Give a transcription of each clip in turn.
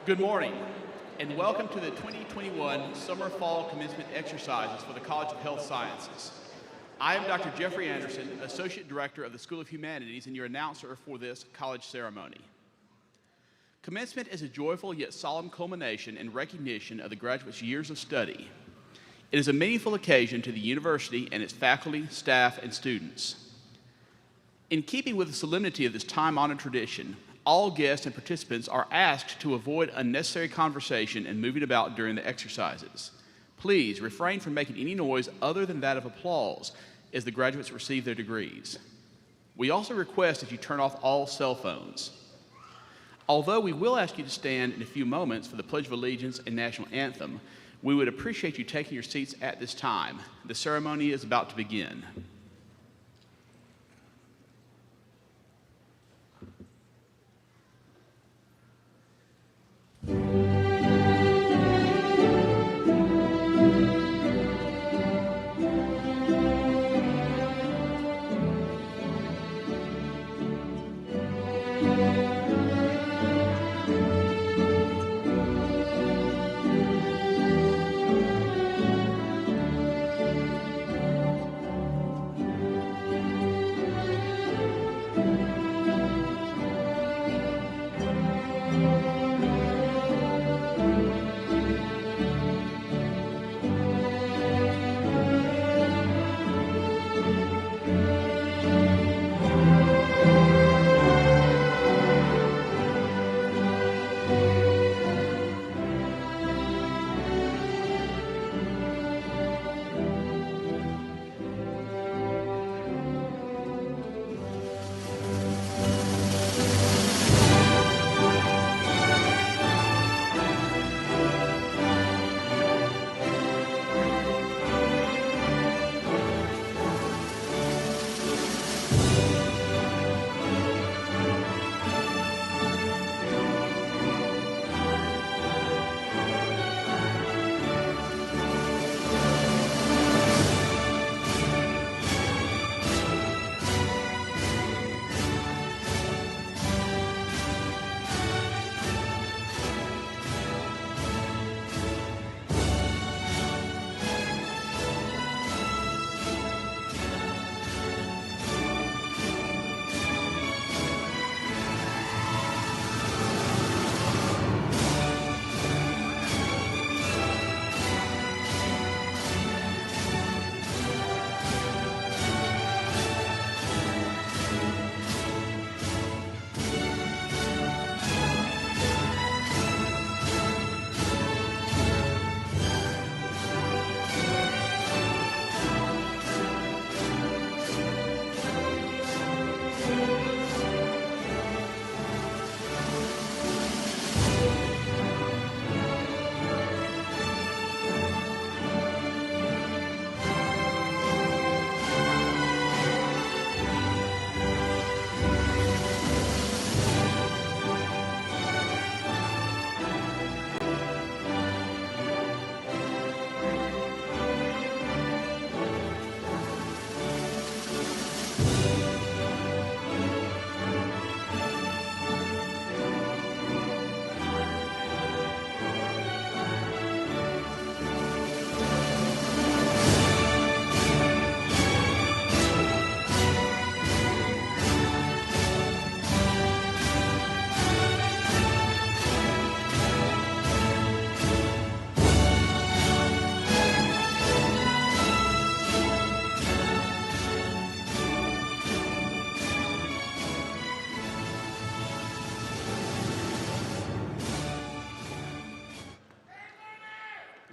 Good morning, and welcome to the 2021 Summer-Fall Commencement Exercises for the College of Health Sciences. I am Dr. Jeffrey Anderson, Associate Director of the School of Humanities and your announcer for this college ceremony. Commencement is a joyful yet solemn culmination and recognition of the graduates' years of study. It is a meaningful occasion to the university and its faculty, staff, and students. In keeping with the solemnity of this time-honored tradition, all guests and participants are asked to avoid unnecessary conversation and moving about during the exercises. Please refrain from making any noise other than that of applause as the graduates receive their degrees. We also request that you turn off all cell phones. Although we will ask you to stand in a few moments for the Pledge of Allegiance and National Anthem, we would appreciate you taking your seats at this time. The ceremony is about to begin.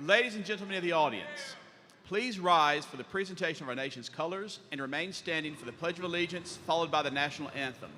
Ladies and gentlemen of the audience, please rise for the presentation of our nation's colors and remain standing for the Pledge of Allegiance, followed by the National Anthem.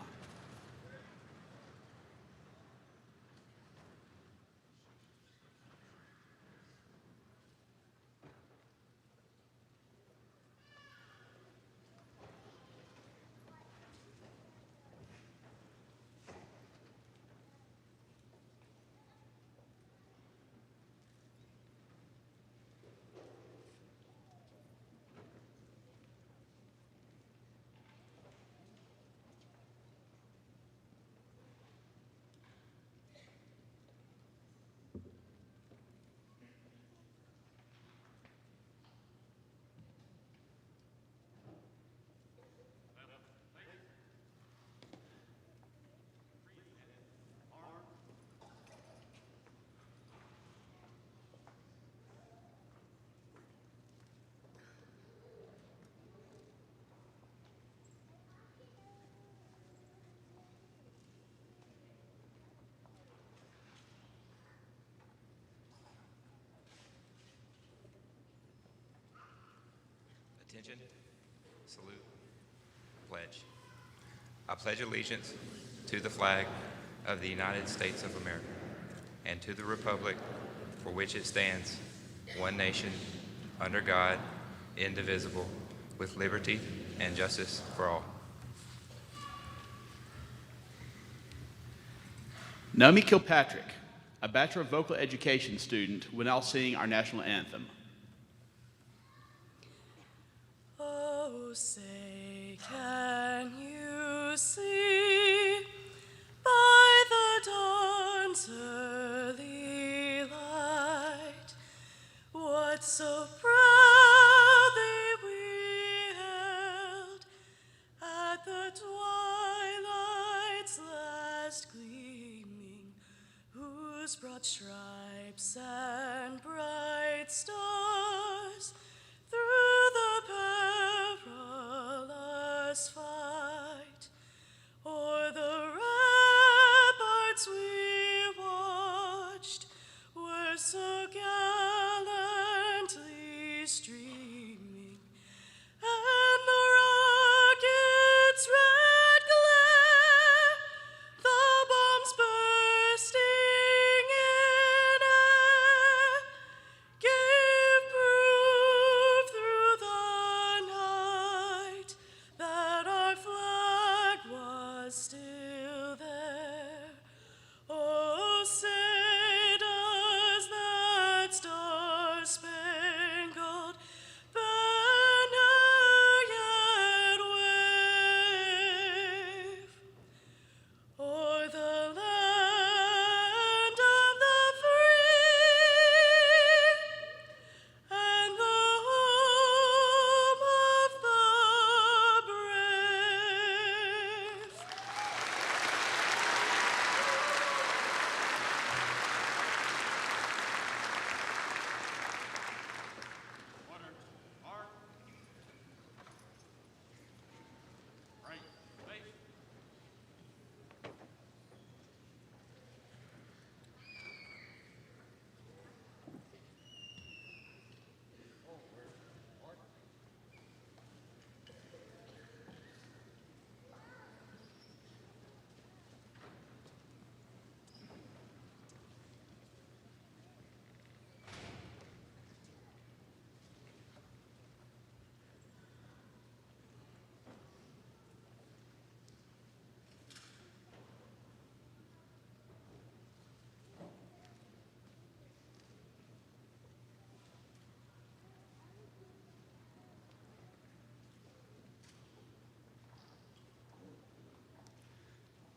Attention, salute, pledge. I pledge allegiance to the flag of the United States of America and to the republic for which it stands, one nation, under God, indivisible, with liberty and justice for all. Naomi Kilpatrick, a Bachelor of Vocal Education student, will now sing our national anthem. Oh, say, can you see by the dawn's early light what so proudly we held at the twilight's last gleaming, whose broad stripes and bright stars through the perilous fight o'er the ramparts we watched were so gallantly streaming, and the rocket's red glare, the bombs bursting in air, gave proof through the night that our flag was still there. Oh, say does that star-spangled banner yet wave o'er the land of the free and the home of the brave?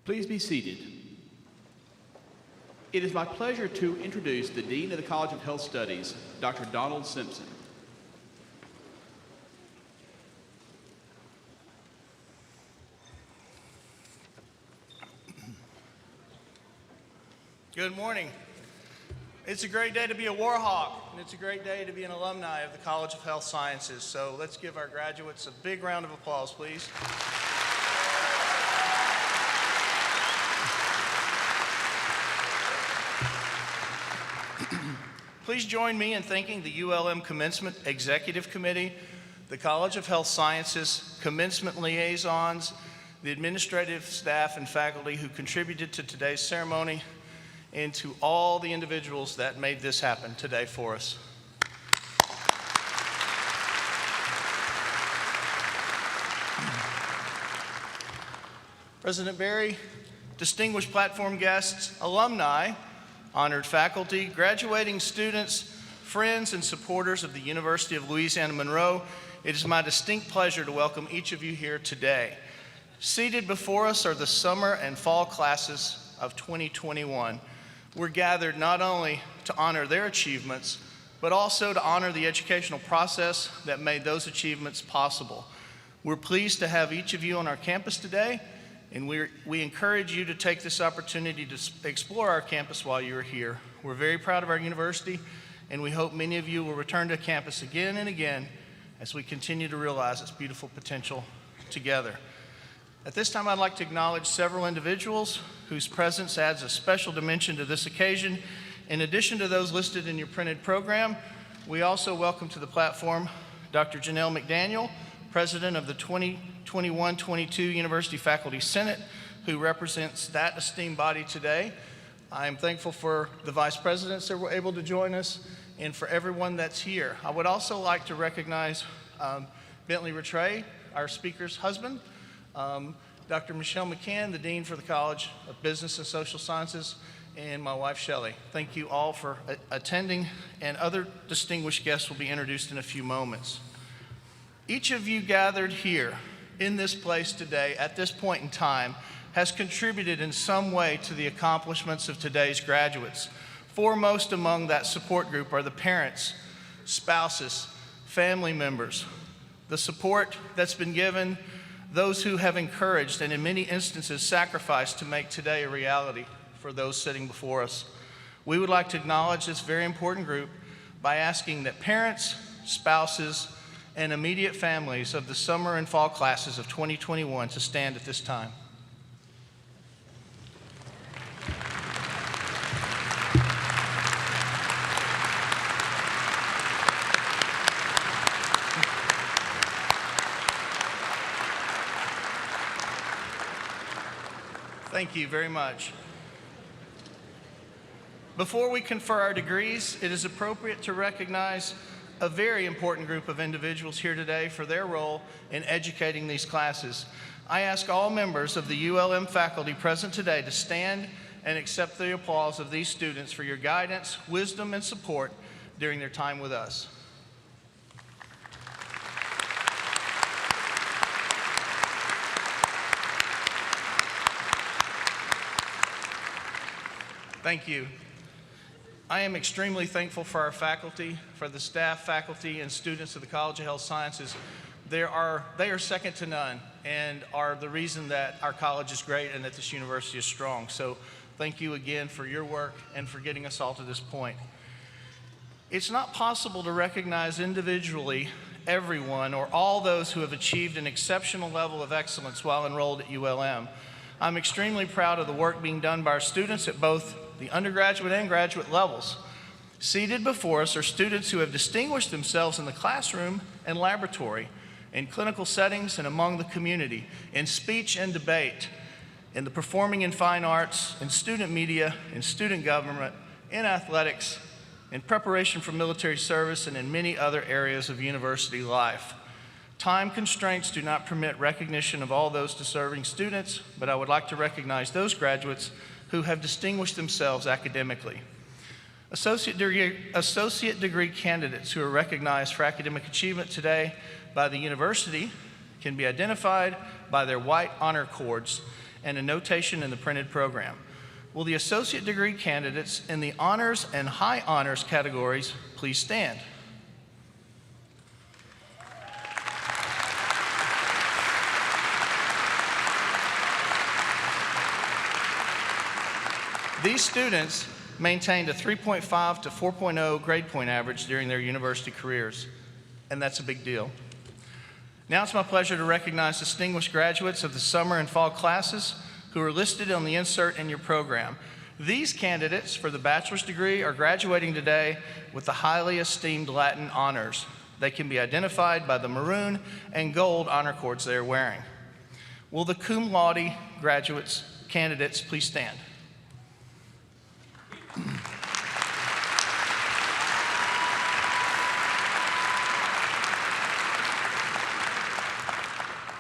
Please be seated. It is my pleasure to introduce the Dean of the College of Health Studies, Dr. Donald Simpson. Good morning. It's a great day to be a Warhawk, and it's a great day to be an alumni of the College of Health Sciences. So let's give our graduates a big round of applause, please. Please join me in thanking the ULM Commencement Executive Committee, the College of Health Sciences Commencement Liaisons, the administrative staff and faculty who contributed to today's ceremony, and to all the individuals that made this happen today for us. President Berry, distinguished platform guests, alumni, honored faculty, graduating students, friends, and supporters of the University of Louisiana Monroe, it is my distinct pleasure to welcome each of you here today. Seated before us are the summer and fall classes of 2021. We're gathered not only to honor their achievements, but also to honor the educational process that made those achievements possible. We're pleased to have each of you on our campus today, and we encourage you to take this opportunity to explore our campus while you're here. We're very proud of our university, and we hope many of you will return to campus again and again as we continue to realize its beautiful potential together. At this time, I'd like to acknowledge several individuals whose presence adds a special dimension to this occasion. In addition to those listed in your printed program, we also welcome to the platform Dr. Janelle McDaniel, President of the 2021-22 University Faculty Senate, who represents that esteemed body today. I am thankful for the vice presidents that were able to join us and for everyone that's here. I would also like to recognize Bentley Rattray, our speaker's husband, Dr. Michelle McCann, the Dean for the College of Business and Social Sciences, and my wife, Shelley. Thank you all for attending, and other distinguished guests will be introduced in a few moments. Each of you gathered here in this place today at this point in time has contributed in some way to the accomplishments of today's graduates. Foremost among that support group are the parents, spouses, family members, the support that's been given, those who have encouraged and in many instances sacrificed to make today a reality for those sitting before us. We would like to acknowledge this very important group by asking that parents, spouses, and immediate families of the summer and fall classes of 2021 to stand at this time. Thank you very much. Before we confer our degrees, it is appropriate to recognize a very important group of individuals here today for their role in educating these classes. I ask all members of the ULM faculty present today to stand and accept the applause of these students for your guidance, wisdom, and support during their time with us. Thank you. I am extremely thankful for our faculty, for the staff, faculty, and students of the College of Health Sciences. They are second to none and are the reason that our college is great and that this university is strong. So thank you again for your work and for getting us all to this point. It's not possible to recognize individually everyone or all those who have achieved an exceptional level of excellence while enrolled at ULM. I'm extremely proud of the work being done by our students at both the undergraduate and graduate levels. Seated before us are students who have distinguished themselves in the classroom and laboratory, in clinical settings and among the community, in speech and debate, in the performing and fine arts, in student media, in student government, in athletics, in preparation for military service, and in many other areas of university life. Time constraints do not permit recognition of all those deserving students, but I would like to recognize those graduates who have distinguished themselves academically. Associate degree candidates who are recognized for academic achievement today by the university can be identified by their white honor cords and a notation in the printed program. Will the associate degree candidates in the honors and high honors categories please stand? These students maintained a 3.5 to 4.0 grade point average during their university careers, and that's a big deal. Now it's my pleasure to recognize distinguished graduates of the summer and fall classes who are listed on the insert in your program. These candidates for the bachelor's degree are graduating today with the highly esteemed Latin honors. They can be identified by the maroon and gold honor cords they are wearing. Will the cum laude candidates please stand?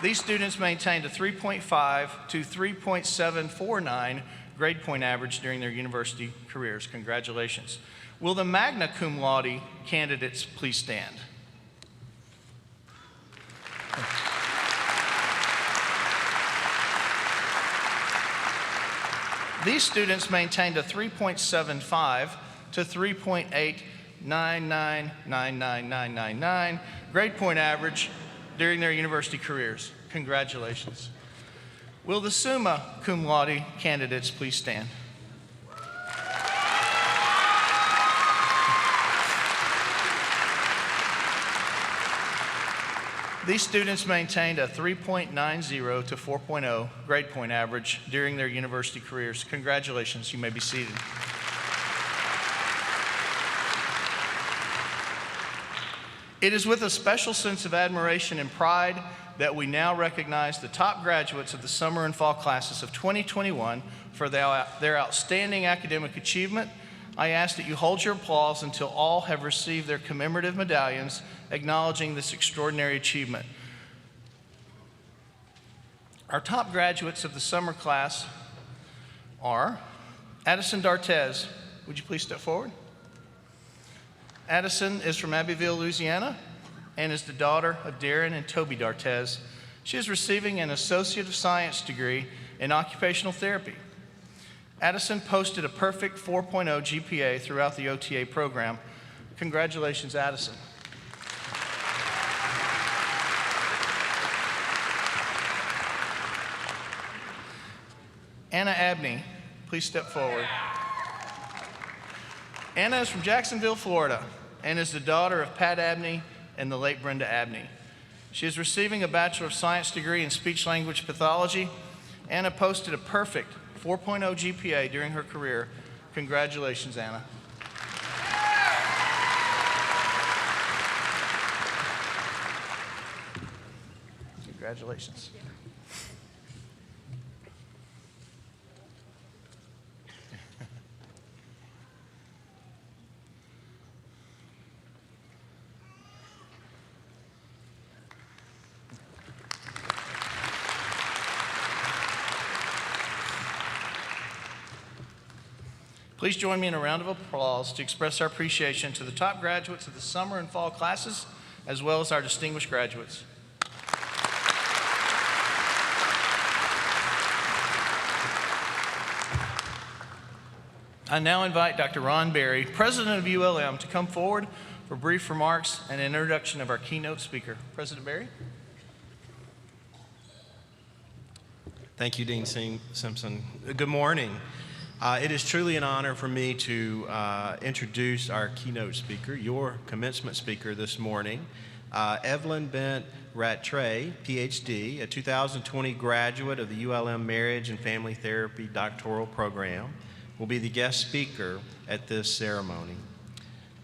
These students maintained a 3.5 to 3.749 grade point average during their university careers. Congratulations. Will the magna cum laude candidates please stand? These students maintained a 3.75 to 3.89999999 grade point average during their university careers. Congratulations. Will the summa cum laude candidates please stand? These students maintained a 3.90 to 4.0 grade point average during their university careers. Congratulations, you may be seated. It is with a special sense of admiration and pride that we now recognize the top graduates of the summer and fall classes of 2021 for their outstanding academic achievement. I ask that you hold your applause until all have received their commemorative medallions acknowledging this extraordinary achievement. Our top graduates of the summer class are Addison Dartez. Would you please step forward? Addison is from Abbeville, Louisiana, and is the daughter of Darren and Toby Dartez. She is receiving an Associate of Science degree in occupational therapy. Addison posted a perfect 4.0 GPA throughout the OTA program. Congratulations, Addison. Anna Abney, please step forward. Anna is from Jacksonville, Florida, and is the daughter of Pat Abney and the late Brenda Abney. She is receiving a Bachelor of Science degree in Speech Language Pathology. Anna posted a perfect 4.0 GPA during her career. Congratulations, Anna. Congratulations. Please join me in a round of applause to express our appreciation to the top graduates of the summer and fall classes, as well as our distinguished graduates. I now invite Dr. Ron Berry, President of ULM, to come forward for brief remarks and an introduction of our keynote speaker. President Berry. Thank you, Dean Simpson. Good morning. It is truly an honor for me to introduce our keynote speaker, your commencement speaker this morning, Evelyn Bent Rattray, PhD, a 2020 graduate of the ULM Marriage and Family Therapy doctoral program, will be the guest speaker at this ceremony.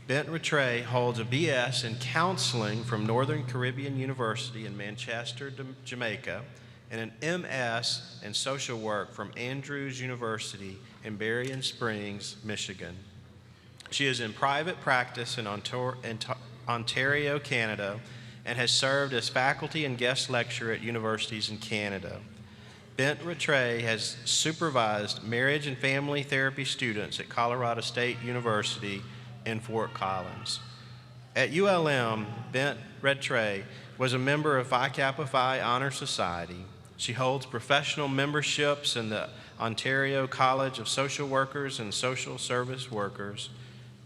Bent Rattray holds a BS in counseling from Northern Caribbean University in Manchester, Jamaica, and an MS in social work from Andrews University in Berrien Springs, Michigan. She is in private practice in Ontario, Canada, and has served as faculty and guest lecturer at universities in Canada. Bent Rattray has supervised marriage and family therapy students at Colorado State University in Fort Collins. At ULM, Bent Rattray was a member of Phi Kappa Phi Honor Society. She holds professional memberships in the Ontario College of Social Workers and Social Service Workers,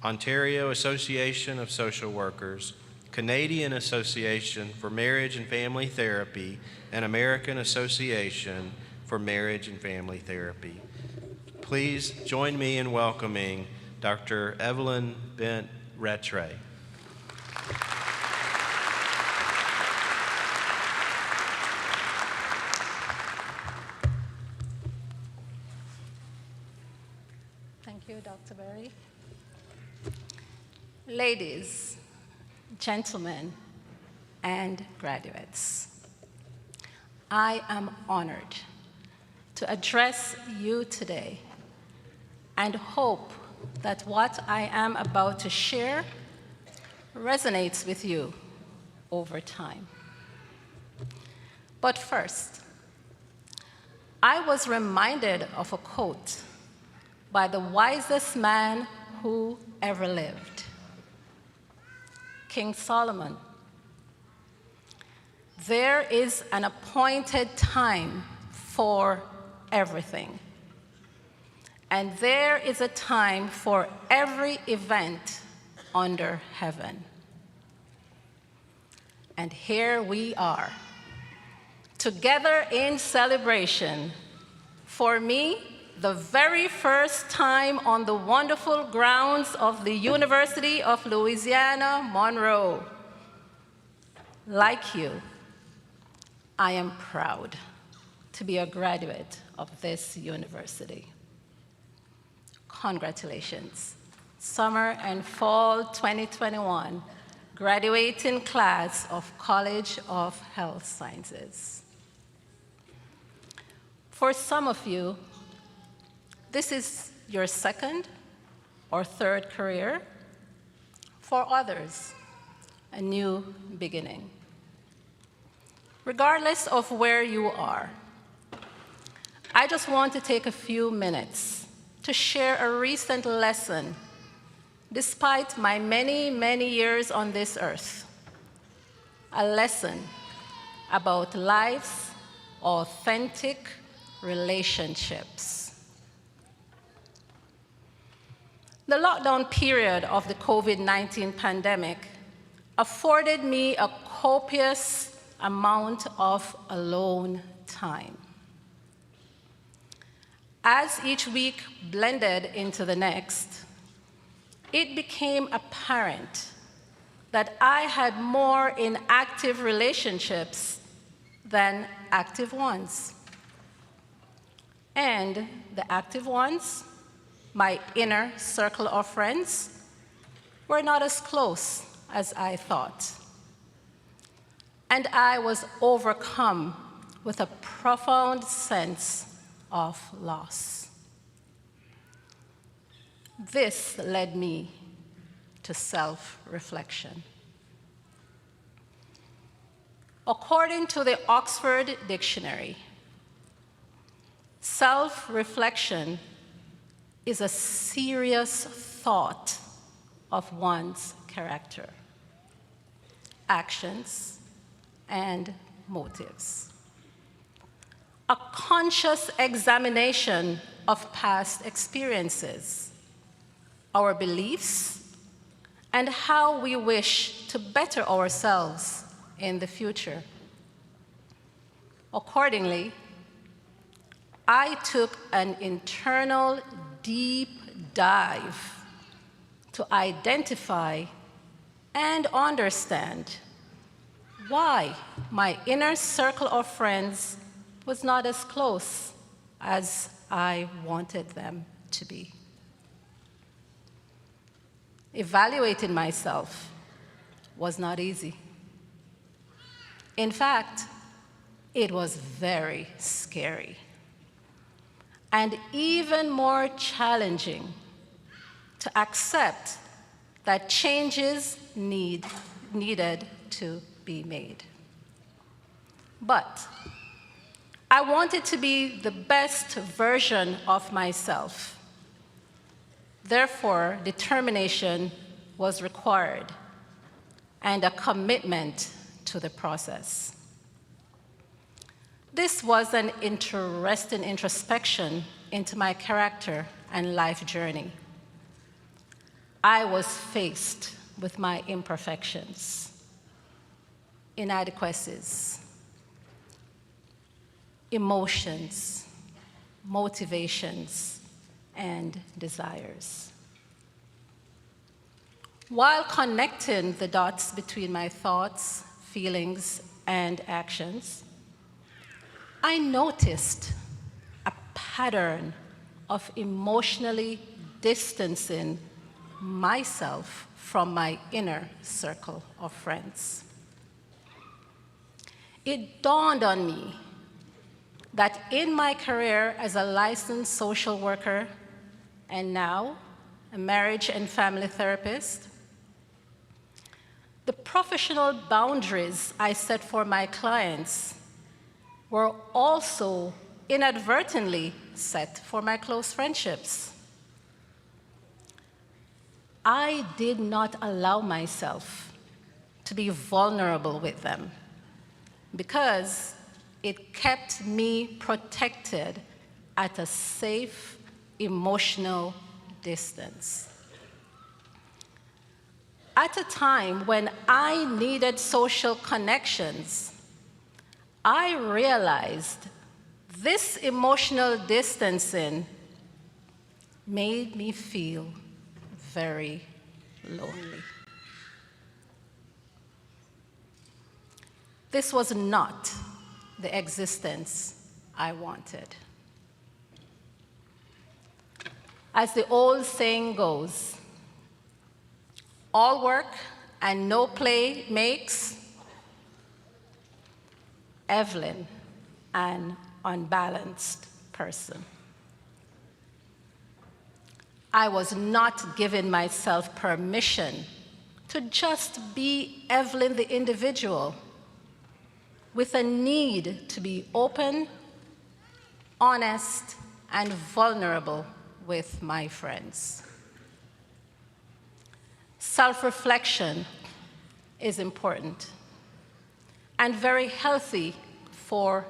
Ontario Association of Social Workers, Canadian Association for Marriage and Family Therapy, and American Association for Marriage and Family Therapy. Please join me in welcoming Dr. Evelyn Bent Rattray. Thank you, Dr. Berry. Ladies, gentlemen, and graduates, I am honored to address you today and hope that what I am about to share resonates with you over time. But first, I was reminded of a quote by the wisest man who ever lived, King Solomon. There is an appointed time for everything, and there is a time for every event under heaven. And here we are, together in celebration. For me, the very first time on the wonderful grounds of the University of Louisiana, Monroe. Like you, I am proud to be a graduate of this university. Congratulations. Summer and fall 2021 graduating class of College of Health Sciences. For some of you, this is your second or third career. For others, a new beginning. Regardless of where you are, I just want to take a few minutes to share a recent lesson despite my many, many years on this earth. A lesson about life's authentic relationships. The lockdown period of the COVID-19 pandemic afforded me a copious amount of alone time. As each week blended into the next, it became apparent that I had more inactive relationships than active ones. And the active ones, my inner circle of friends, were not as close as I thought. And I was overcome with a profound sense of loss. This led me to self-reflection. According to the Oxford Dictionary, self-reflection is a serious thought of one's character, actions, and motives. A conscious examination of past experiences, our beliefs, and how we wish to better ourselves in the future. Accordingly, I took an internal deep dive to identify and understand why my inner circle of friends was not as close as I wanted them to be. Evaluating myself was not easy. In fact, it was very scary, and even more challenging to accept that changes needed to be made. But I wanted to be the best version of myself. Therefore, determination was required and a commitment to the process. This was an interesting introspection into my character and life journey. I was faced with my imperfections, inadequacies, emotions, motivations, and desires. While connecting the dots between my thoughts, feelings, and actions, I noticed a pattern of emotionally distancing myself from my inner circle of friends. It dawned on me that in my career as a licensed social worker and now a marriage and family therapist, the professional boundaries I set for my clients were also inadvertently set for my close friendships. I did not allow myself to be vulnerable with them because it kept me protected at a safe emotional distance. At a time when I needed social connections, I realized this emotional distancing made me feel very lonely. This was not the existence I wanted. As the old saying goes, all work and no play makes Evelyn an unbalanced person. I was not giving myself permission to just be Evelyn the individual, with a need to be open, honest, and vulnerable with my friends. Self-reflection is important and very healthy for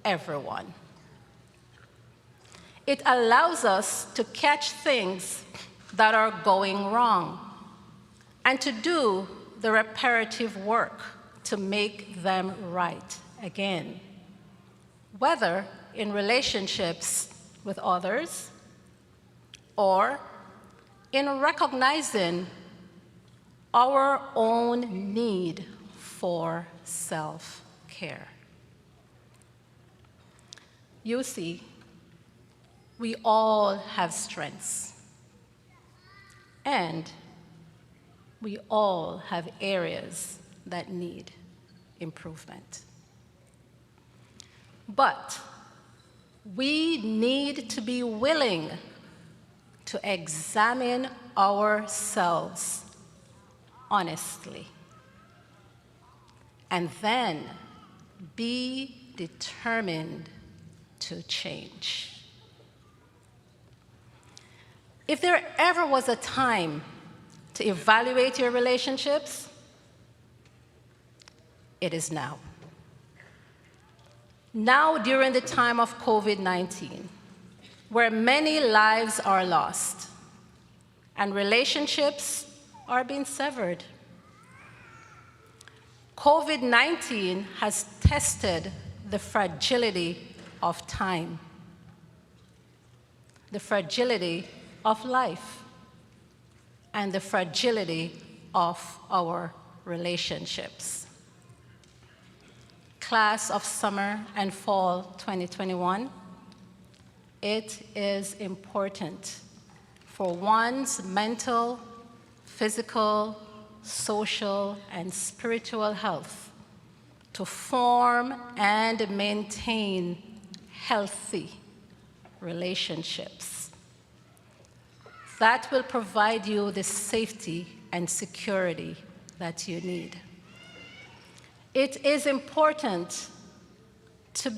everyone. It allows us to catch things that are going wrong and to do the reparative work to make them right again, whether in relationships with others or in recognizing our own need for self-care. You see, we all have strengths, and we all have areas that need improvement. But we need to be willing to examine ourselves honestly, and then be determined to change. If there ever was a time to evaluate your relationships, it is now. Now, during the time of COVID-19, where many lives are lost and relationships are being severed. COVID-19 has tested the fragility of time, the fragility of life, and the fragility of our relationships. Class of summer and fall 2021, it is important for one's mental, physical, social, and spiritual health to form and maintain healthy relationships. That will provide you the safety and security that you need. It is important to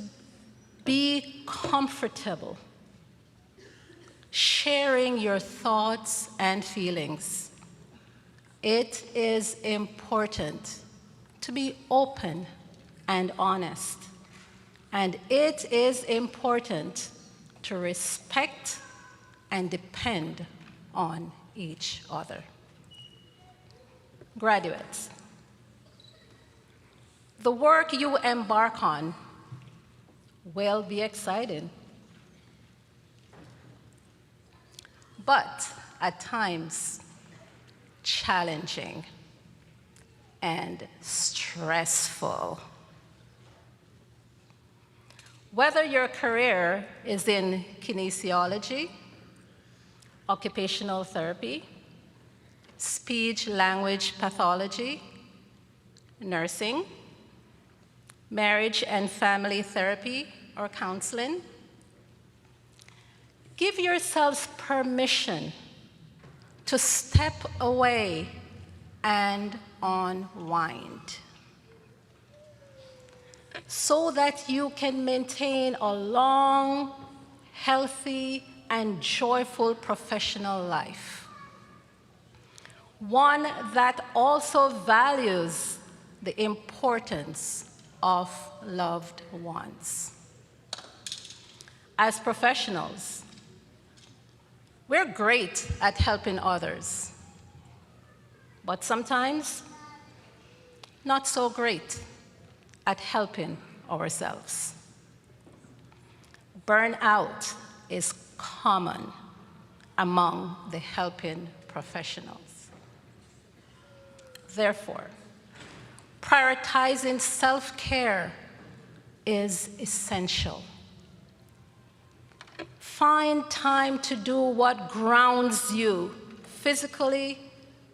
be comfortable sharing your thoughts and feelings. It is important to be open and honest. And it is important to respect and depend on each other. Graduates, the work you embark on will be exciting, but at times challenging and stressful. Whether your career is in kinesiology, occupational therapy, speech-language pathology, nursing, marriage and family therapy, or counseling, give yourselves permission to step away and unwind so that you can maintain a long, healthy, and joyful professional life. One that also values the importance of loved ones. As professionals, we're great at helping others, but sometimes not so great at helping ourselves. Burnout is common among the helping professionals. Therefore, prioritizing self-care is essential. Find time to do what grounds you physically,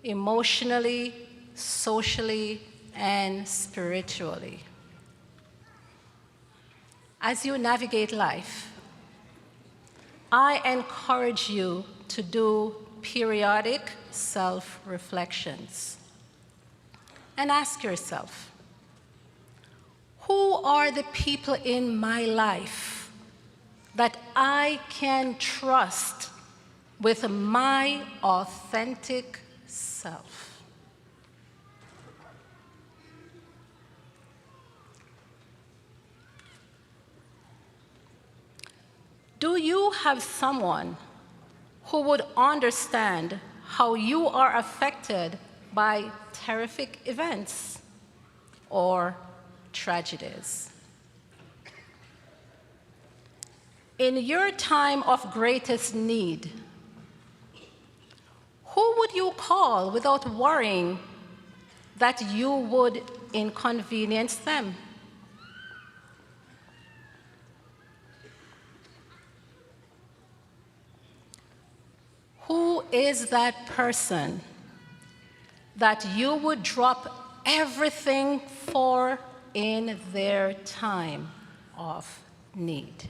emotionally, socially, and spiritually. As you navigate life, I encourage you to do periodic self-reflections and ask yourself, who are the people in my life that I can trust with my authentic self? Do you have someone who would understand how you are affected by terrific events or tragedies? In your time of greatest need, who would you call without worrying that you would inconvenience them? Who is that person that you would drop everything for in their time of need?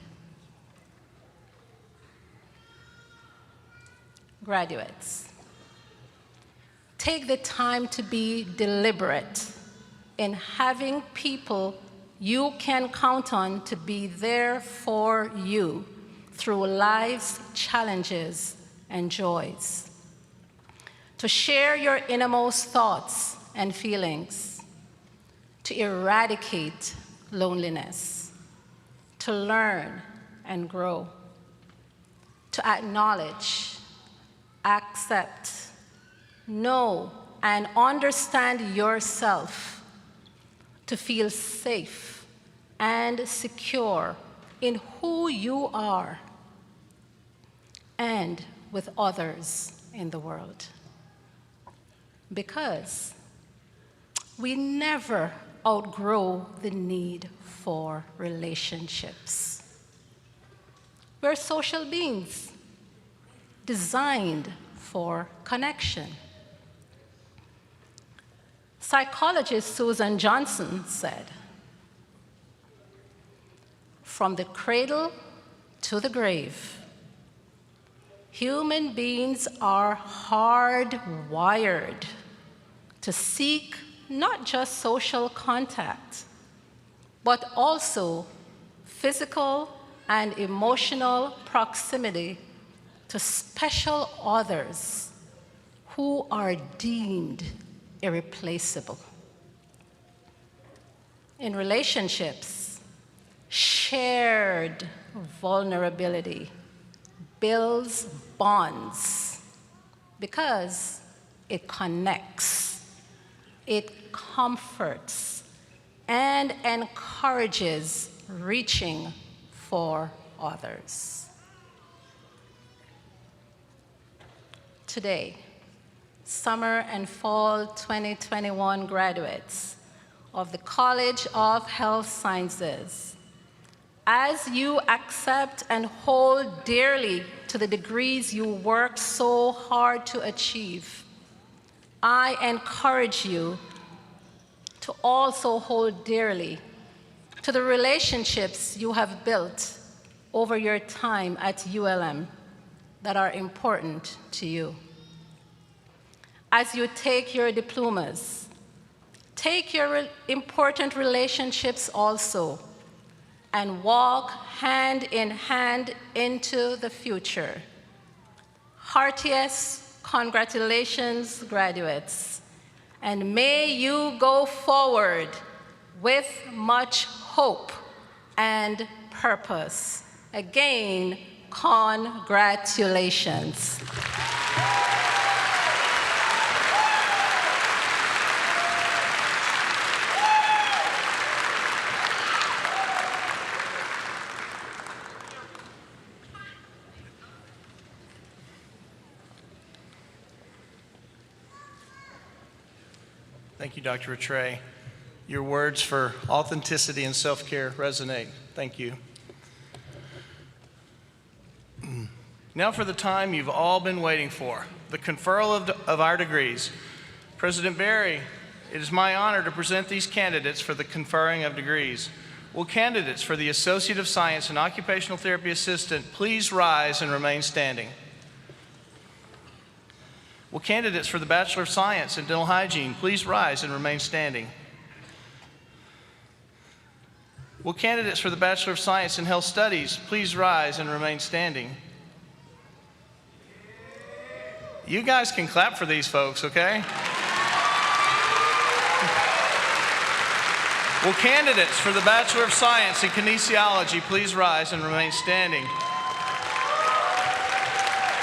Graduates, take the time to be deliberate in having people you can count on to be there for you through life's challenges and joys, to share your innermost thoughts and feelings, to eradicate loneliness, to learn and grow, to acknowledge, accept, know, and understand yourself, to feel safe and secure in who you are and with others in the world. Because we never outgrow the need for relationships. We're social beings designed for connection. Psychologist Susan Johnson said, "From the cradle to the grave, human beings are hardwired to seek not just social contact, but also physical and emotional proximity to special others who are deemed irreplaceable." In relationships, shared vulnerability builds bonds because it connects, it comforts, and encourages reaching for others. Today, summer and fall 2021 graduates of the College of Health Sciences, as you accept and hold dearly to the degrees you worked so hard to achieve, I encourage you to also hold dearly to the relationships you have built over your time at ULM that are important to you. As you take your diplomas, take your important relationships also, and walk hand in hand into the future. Heartiest congratulations, graduates, and may you go forward with much hope and purpose. Again, congratulations. Thank you, Dr. Rattray. Your words for authenticity and self-care resonate. Thank you. Now for the time you've all been waiting for, the conferral of our degrees. President Berry, it is my honor to present these candidates for the conferring of degrees. Will candidates for the Associate of Science and Occupational Therapy Assistant please rise and remain standing? Will candidates for the Bachelor of Science in Dental Hygiene please rise and remain standing? Will candidates for the Bachelor of Science in Health Studies please rise and remain standing? You guys can clap for these folks, okay? Will candidates for the Bachelor of Science in Kinesiology please rise and remain standing?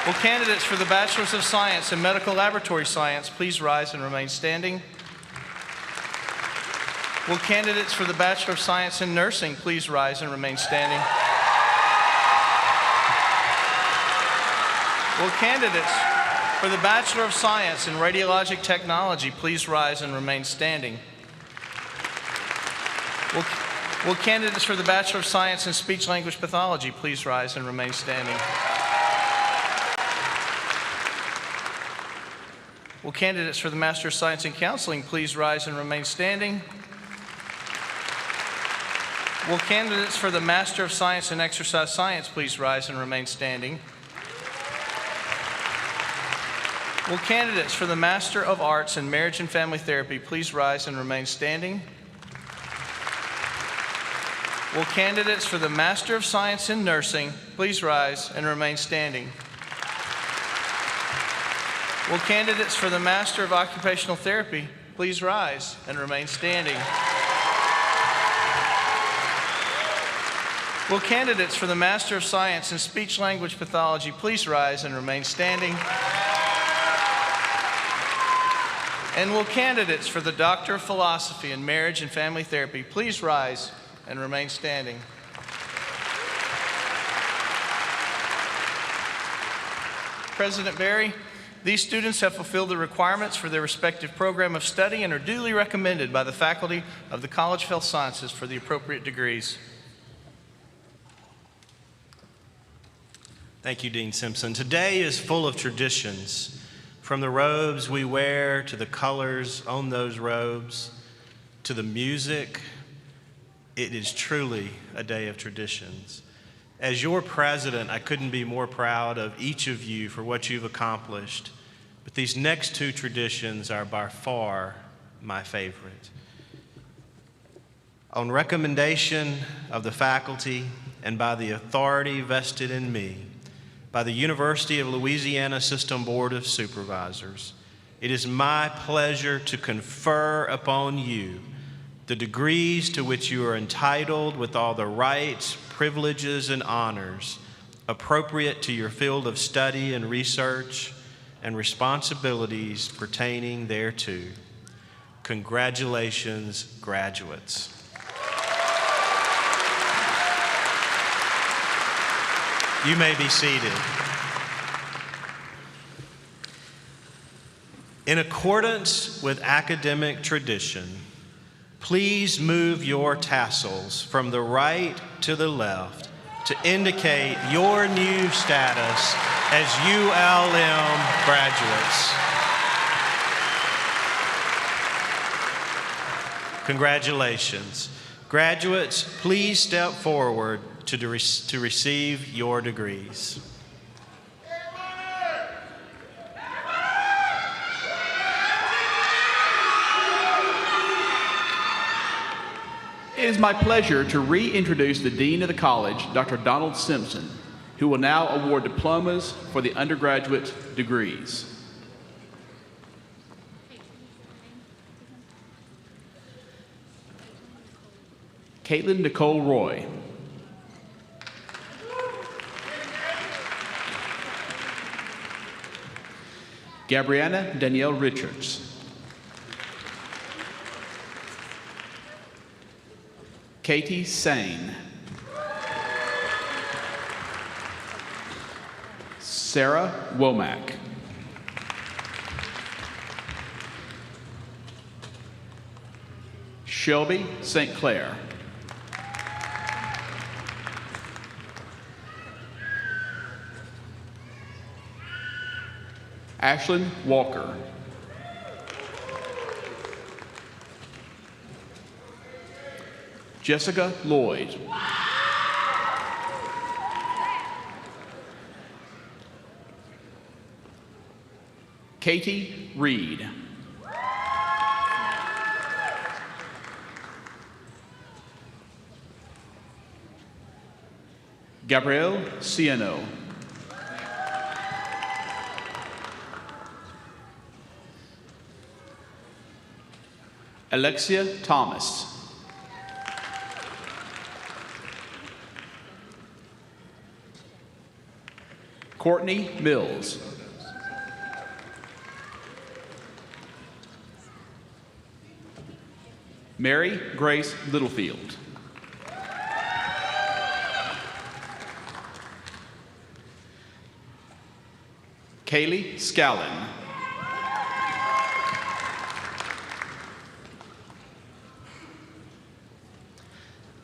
Will candidates for the Bachelors of Science in Medical Laboratory Science please rise and remain standing? Will candidates for the Bachelor of Science in Nursing please rise and remain standing? Will candidates for the Bachelor of Science in Radiologic Technology please rise and remain standing? Will candidates for the Bachelor of Science in Speech-Language Pathology please rise and remain standing? Will candidates for the Master of Science in Counseling please rise and remain standing? Will candidates for the Master of Science in Exercise Science please rise and remain standing? Will candidates for the Master of Arts in Marriage and Family Therapy please rise and remain standing? Will candidates for the Master of Science in Nursing please rise and remain standing? Will candidates for the Master of Occupational Therapy please rise and remain standing? Will candidates for the Master of Science in Speech-Language Pathology please rise and remain standing? And will candidates for the Doctor of Philosophy in Marriage and Family Therapy please rise and remain standing? President Berry, these students have fulfilled the requirements for their respective program of study and are duly recommended by the faculty of the College of Health Sciences for the appropriate degrees. Thank you, Dean Simpson. Today is full of traditions, from the robes we wear to the colors on those robes to the music. It is truly a day of traditions. As your president, I couldn't be more proud of each of you for what you've accomplished, but these next two traditions are by far my favorite. On recommendation of the faculty and by the authority vested in me by the University of Louisiana System Board of Supervisors, it is my pleasure to confer upon you the degrees to which you are entitled with all the rights, privileges, and honors appropriate to your field of study and research and responsibilities pertaining thereto. Congratulations, graduates. You may be seated. In accordance with academic tradition, please move your tassels from the right to the left to indicate your new status as ULM graduates. Congratulations. Graduates, please step forward to receive your degrees. It is my pleasure to reintroduce the Dean of the College, Dr. Donald Simpson, who will now award diplomas for the undergraduate degrees. Caitlin Nicole Roy. Gabriana Danielle Richards. Katie Sane. Sarah Womack. Shelby St. Clair. Ashlyn Walker. Jessica Lloyd. Katie Reed. Gabrielle Ciano. Alexia Thomas. Courtney Mills. Mary Grace Littlefield. Kaylee Scallon.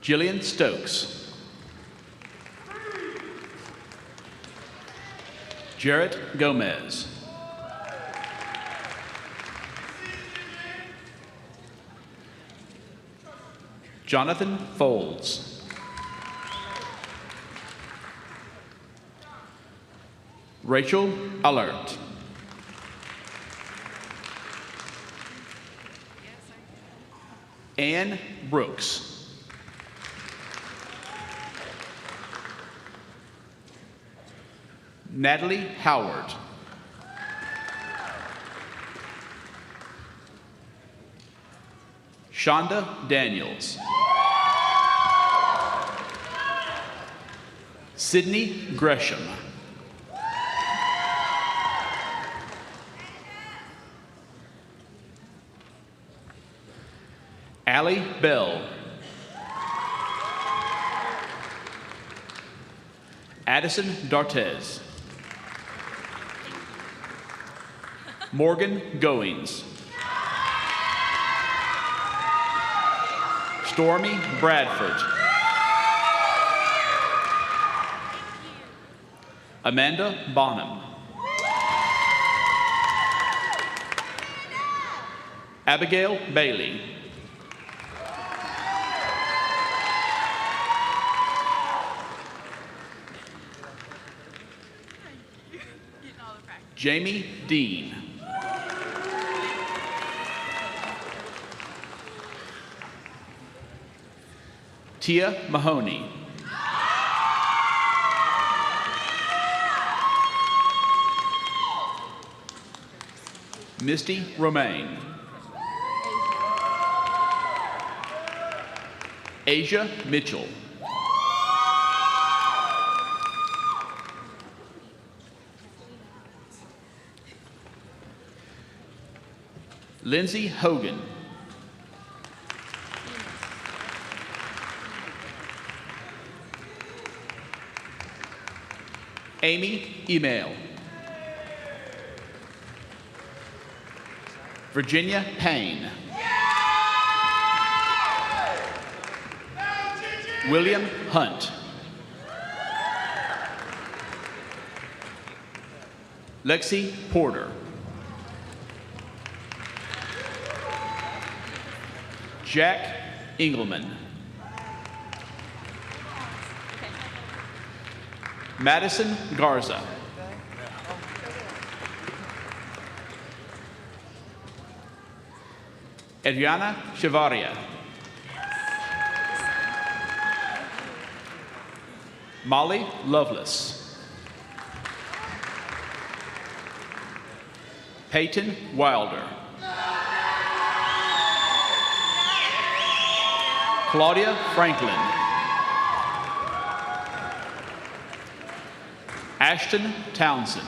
Jillian Stokes. Jarrett Gomez. Jonathan Folds. Rachel Alert. Ann Brooks. Natalie Howard. Shonda Daniels. Sydney Gresham. Allie Bell. Addison Dartez. Morgan Goings. Stormy Bradford. Amanda Bonham. Abigail Bailey. Jamie Dean. Tia Mahoney. Misty Romaine. Asia Mitchell. Lindsay Hogan. Amy Email. Virginia Payne. William Hunt. Lexi Porter. Jack Engelman. Madison Garza. Adriana Chavaria. Molly Lovelace. Peyton Wilder. Claudia Franklin. Ashton Townsend.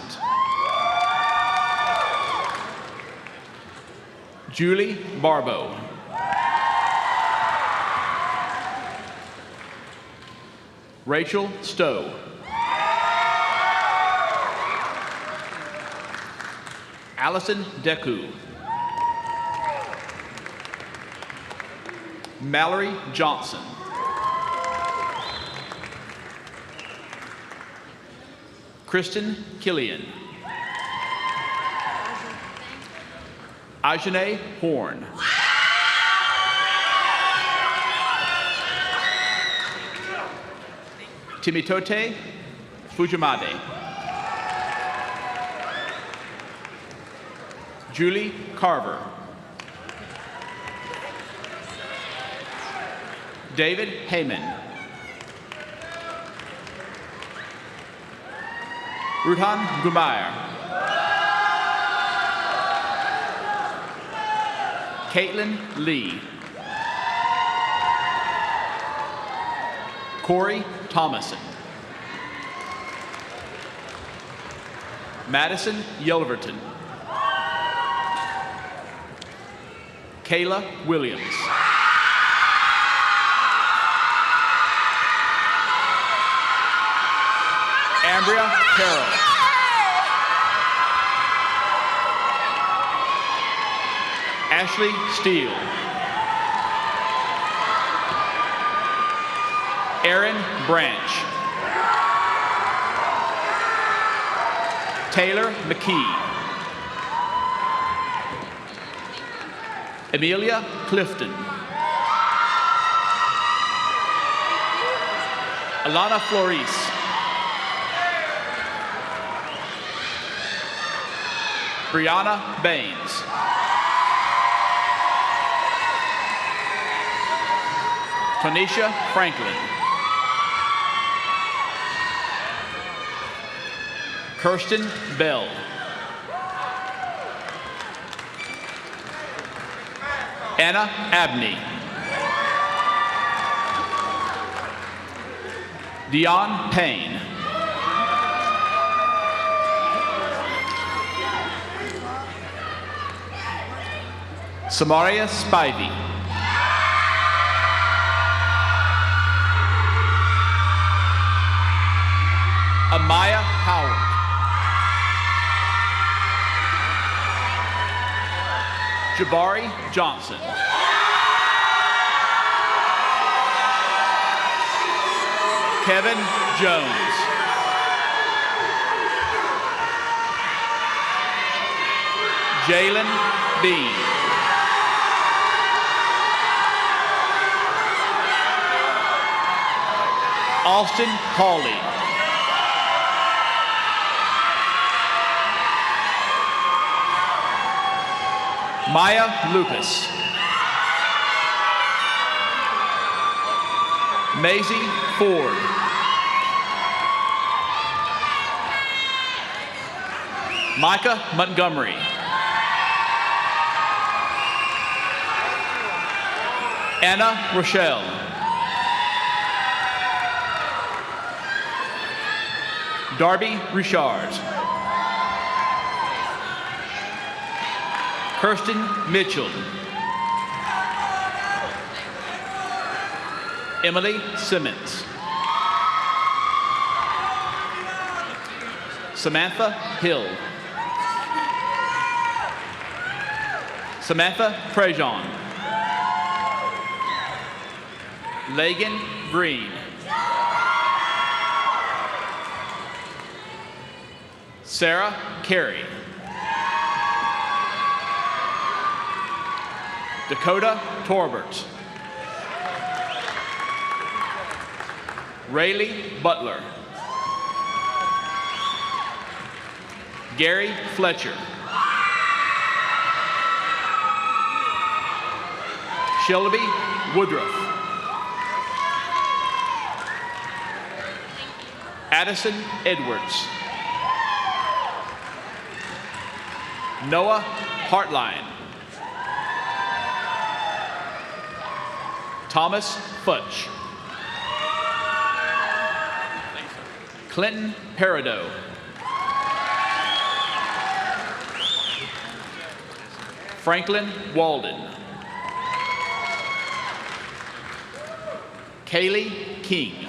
Julie Barbeau. Rachel Stowe. Allison Deku. Mallory Johnson. Kristen Killian. Ajane Horn. Timitote Fujimade. Julie Carver. David Heyman. Rudhan Gumair. Caitlin Lee. Corey Thomason. Madison Yelverton. Kayla Williams. Ambria Carroll. Ashley Steele. Aaron Branch. Taylor McKee. Amelia Clifton. Alana Floris. Brianna Baines. Tonisha Franklin. Kirsten Bell. Anna Abney. Dion Payne. Samaria Spivey. Amaya Howard. Jabari Johnson. Kevin Jones. Jalen Bean. Austin Hawley. Maya Lucas. Maisie Ford. Micah Montgomery. Anna Rochelle. Darby Richard. Kirsten Mitchell. Emily Simmons. Samantha Hill. Samantha Prejean. Lagan Green. Sarah Carey. Dakota Torbert. Rayleigh Butler. Gary Fletcher. Shelby Woodruff. Addison Edwards. Noah Hartline. Thomas Futch. Clinton Peridot. Franklin Walden. Kaylee King.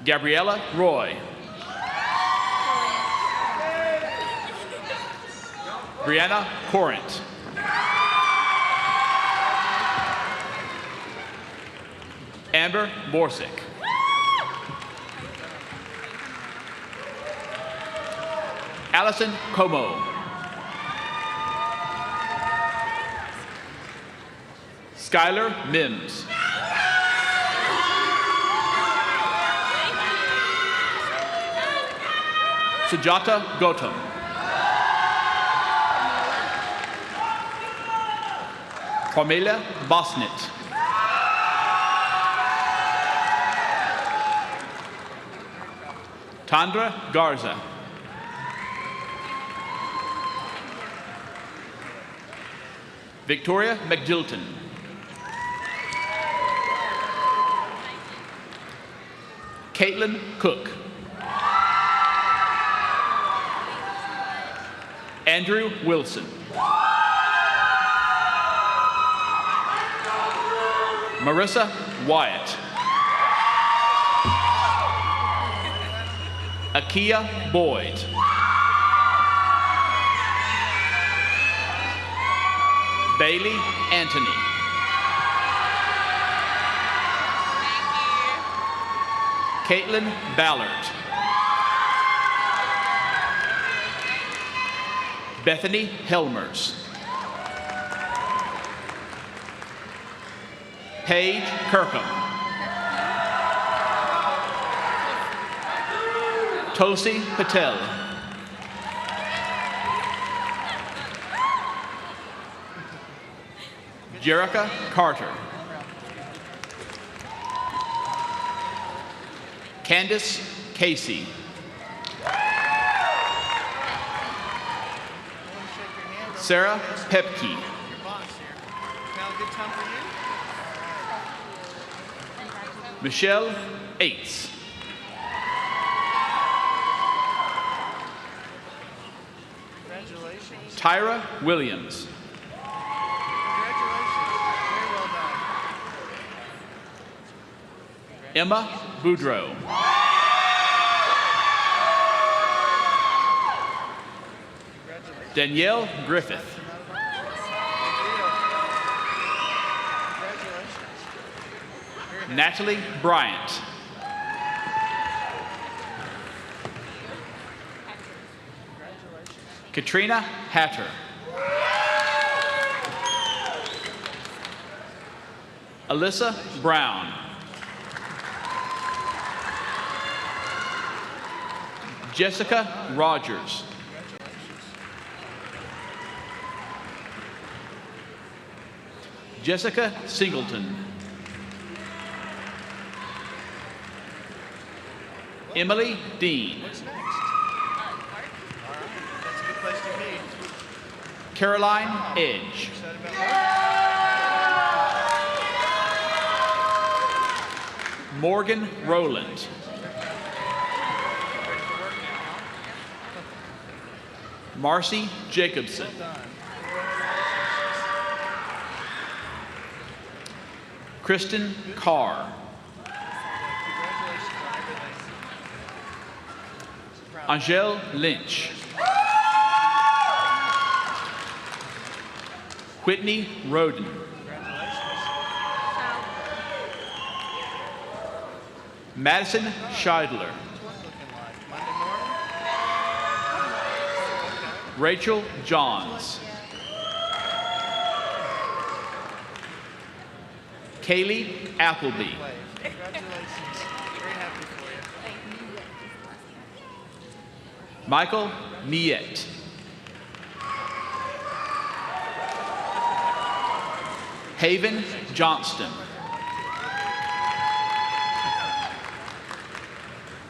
Gabriella Roy. Brianna Corrent. Amber Borsick. Allison Como. Skylar Mims. Sujata Gautam. Pramila Bosnit. Tandra Garza. Victoria McDilton. Caitlin Cook. Andrew Wilson. Marissa Wyatt. Akia Boyd. Bailey Anthony. Caitlin Ballard. Bethany Helmers. Paige Kirkham. Tosi Patel. Jerica Carter. Candace Casey. Sarah Pepke. Your boss here. Now a good time for you? Michelle Aites. Congratulations. Tyra Williams. Congratulations. Very well done. Emma Boudreau. Danielle Griffith. Natalie Bryant. Katrina Hatter. Alyssa Brown. Jessica Rogers. Jessica Singleton. Emily Dean. What's next? All right. That's a good place to be. Caroline Edge. Excited about that? Morgan Rowland. Marcy Jacobson. Kristen Carr. Angel Lynch. Whitney Roden. Madison Scheidler. Rachel Johns. Kaylee Appleby. Congratulations. Very happy for you. Michael Miette. Haven Johnston.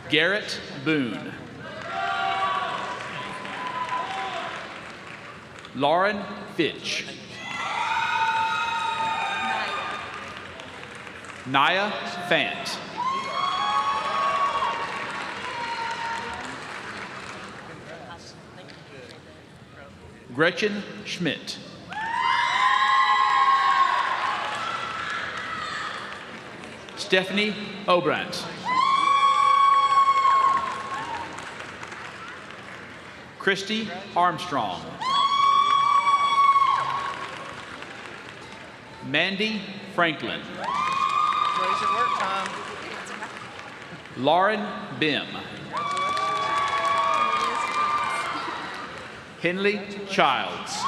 Garrett Boone. Lauren Fitch. Naya Fant. Gretchen Schmidt. Stephanie Obrandt. Christy Armstrong. Mandy Franklin. Praise at work time. Lauren Bim. Henley Childs.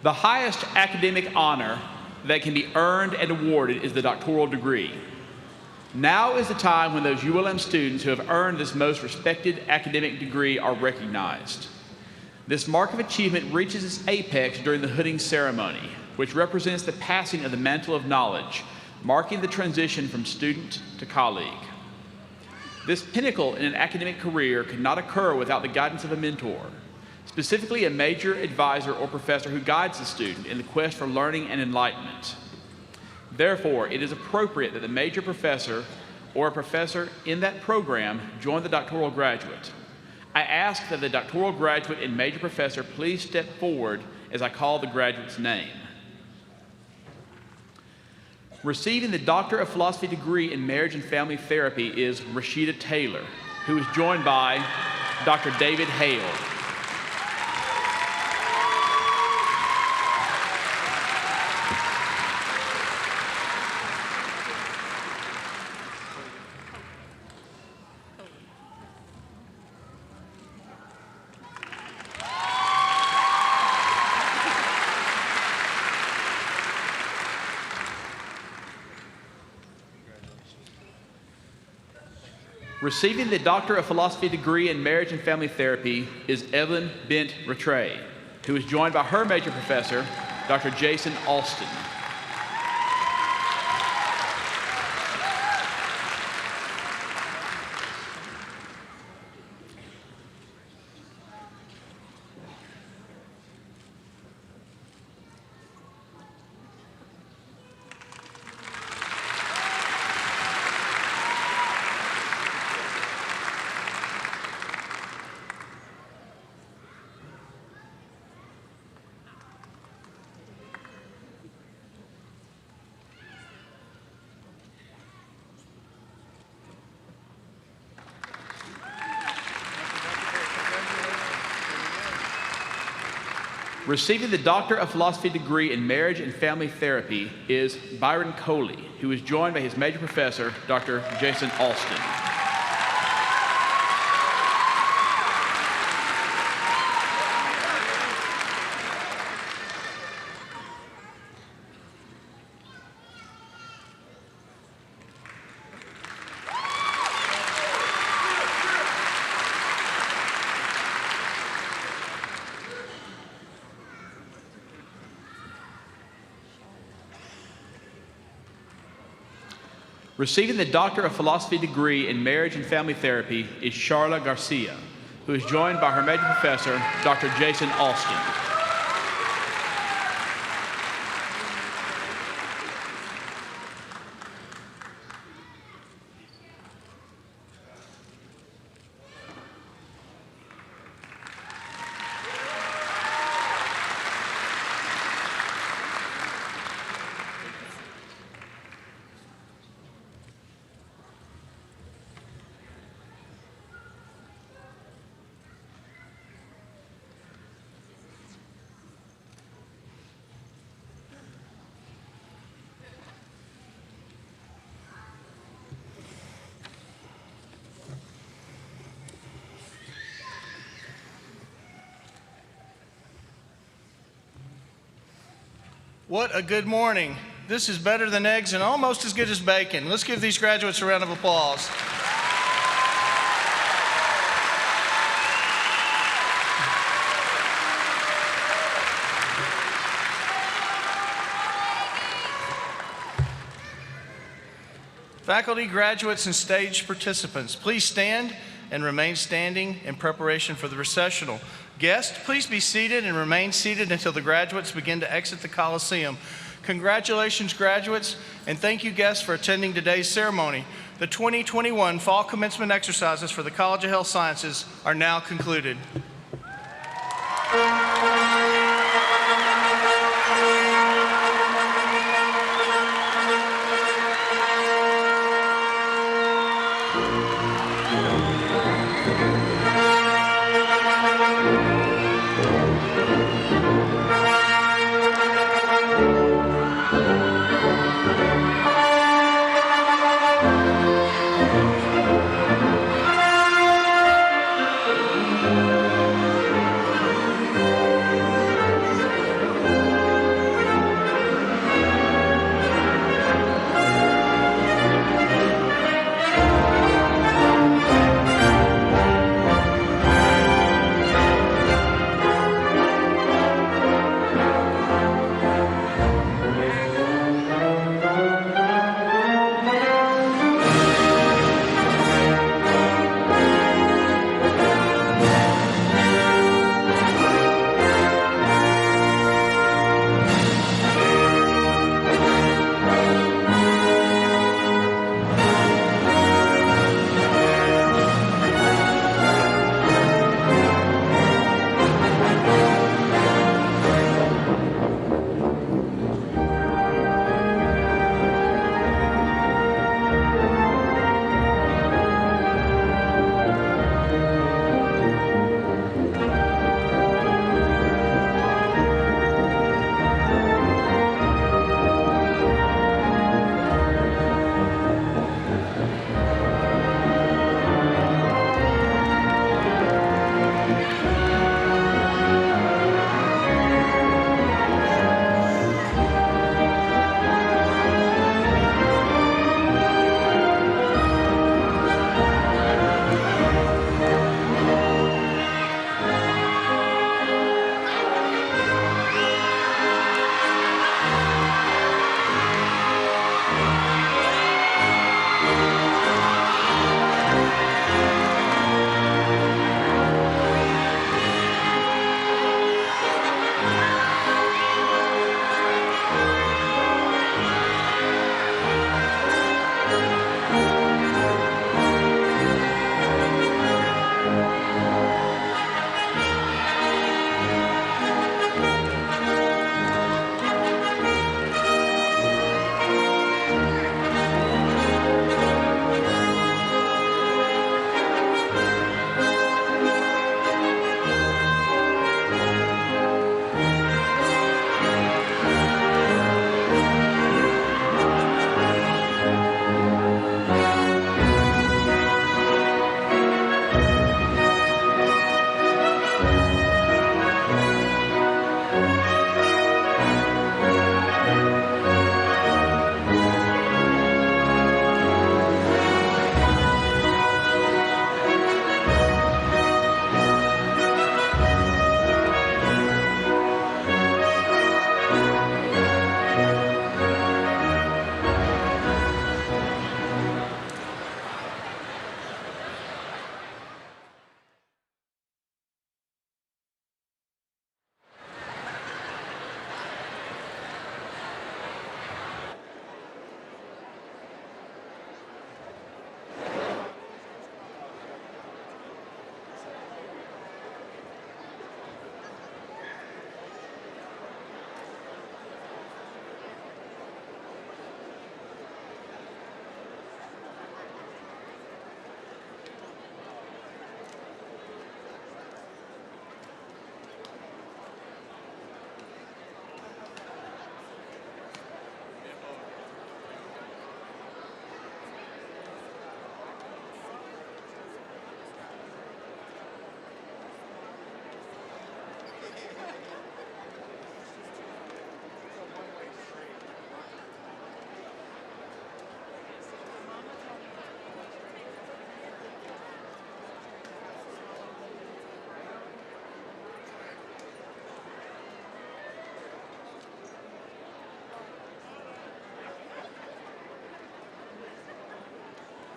The highest academic honor that can be earned and awarded is the doctoral degree. Now is the time when those ULM students who have earned this most respected academic degree are recognized. This mark of achievement reaches its apex during the hooding ceremony, which represents the passing of the mantle of knowledge, marking the transition from student to colleague. This pinnacle in an academic career could not occur without the guidance of a mentor, specifically a major advisor or professor who guides the student in the quest for learning and enlightenment. Therefore, it is appropriate that the major professor or a professor in that program join the doctoral graduate. I ask that the doctoral graduate and major professor please step forward as I call the graduate's name. Receiving the Doctor of Philosophy degree in Marriage and Family Therapy is Rashida Taylor, who is joined by Dr. David Hale. Receiving the Doctor of Philosophy degree in Marriage and Family Therapy is Evelyn Bent Rattray, who is joined by her major professor, Dr. Jason Alston. Receiving the Doctor of Philosophy degree in Marriage and Family Therapy is Byron Coley, who is joined by his major professor, Dr. Jason Alston. Receiving the Doctor of Philosophy degree in Marriage and Family Therapy is Charla Garcia, who is joined by her major professor, Dr. Jason Alston. What a good morning. This is better than eggs and almost as good as bacon. Let's give these graduates a round of applause. Faculty, graduates, and stage participants, please stand and remain standing in preparation for the recessional. Guests, please be seated and remain seated until the graduates begin to exit the Coliseum. Congratulations, graduates, and thank you, guests, for attending today's ceremony. The 2021 Fall Commencement exercises for the College of Health Sciences are now concluded.